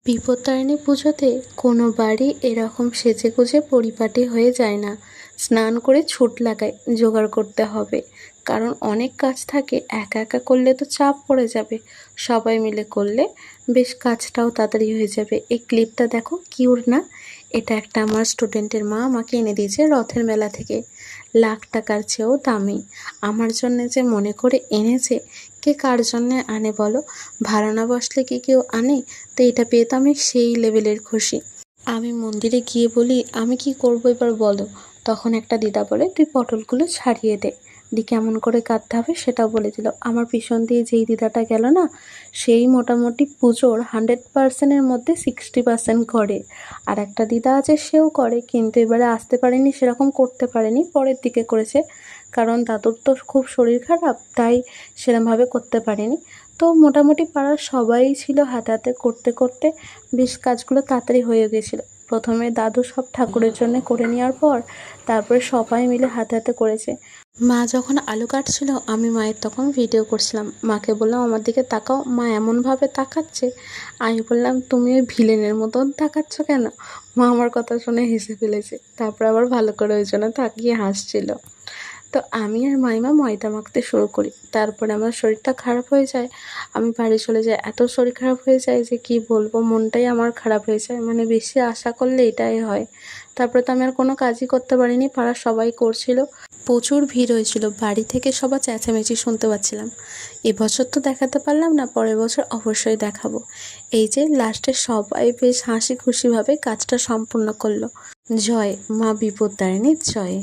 বিপত্তারিণী পুজোতে কোনো বাড়ি এরকম সেজেগুজে পরিপাটি হয়ে যায় না। স্নান করে ছুট লাগায় জোগাড় করতে হবে, কারণ অনেক কাজ থাকে। একা একা করলে তো চাপ পড়ে যাবে, সবাই মিলে করলে বেশ কাজটাও তাড়াতাড়ি হয়ে যাবে। এই ক্লিপটা দেখো, কিউট না? এটা একটা আমার স্টুডেন্টের মা আমাকে এনে দিয়েছে রথের মেলা থেকে। লাখ টাকার চেয়েও দামি। আমার জন্যে যে মনে করে এনেছে, কে কার জন্যে আনে বলো? ভাড়া না বসলে কি কেউ আনে? তো এটা পেয়ে তো আমি সেই লেভেলের খুশি। আমি মন্দিরে গিয়ে বলি, আমি কি করবো এবার বলো? তখন একটা দিদা বলে, তুই পটলগুলো ছাড়িয়ে দে। দি কেমন করে কাটতে হবে সেটাও বলে দিল। আমার পিছন দিয়ে যেই দিদাটা গেল না, সেই মোটামুটি পুজোর 100%-এর মধ্যে 60% করে। আর একটা দিদা আছে, সেও করে, কিন্তু এবারে আসতে পারেনি, সেরকম করতে পারেনি, পরের দিকে করেছে। কারণ দাদুর তো খুব শরীর খারাপ, তাই সেরমভাবে করতে পারেনি। তো মোটামুটি পাড়ার সবাই ছিল হাতে হাতে করতে করতে, বেশ কাজগুলো তাড়াতাড়ি হয়ে গেছিলো। প্রথমে দাদু সব ঠাকুরের জন্য করে নেওয়ার পর তারপরে সবাই মিলে হাতে হাতে করেছে। মা যখন আলু কাটছিল, আমি মায়ের তখন ভিডিও করছিলাম। মাকে বললাম, আমার দিকে তাকাও। মা এমনভাবে তাকাচ্ছে, আমি বললাম, তুমি ওই ভিলেনের মতন তাকাচ্ছ কেন? মা আমার কথা শুনে হেসে ফেলেছে, তারপর আবার ভালো করে ওই জন্য তাকিয়ে হাসছিল। তো আমি আর মাইমা ময়দা মাখতে শুরু করি। তারপরে আমার শরীরটা খারাপ হয়ে যায়, আমি বাড়ি চলে যাই। এত শরীর খারাপ হয়ে যায় যে কি বলবো, মনটাই আমার খারাপ হয়ে যায়। মানে বেশি আশা করলে এটাই হয়। তারপরে তো আমি আর কোনো কাজই করতে পারিনি, পাড়ার সবাই করছিল। প্রচুর ভিড় হয়েছিল, বাড়ি থেকে সবার চেঁচামেচি শুনতে পাচ্ছিলাম। এবছর তো দেখাতে পারলাম না, পরের বছর অবশ্যই দেখাবো। এই যে লাস্টে সবাই বেশ হাসি খুশিভাবে কাজটা সম্পূর্ণ করলো। জয় মা বিপত্তারিণীর জয়।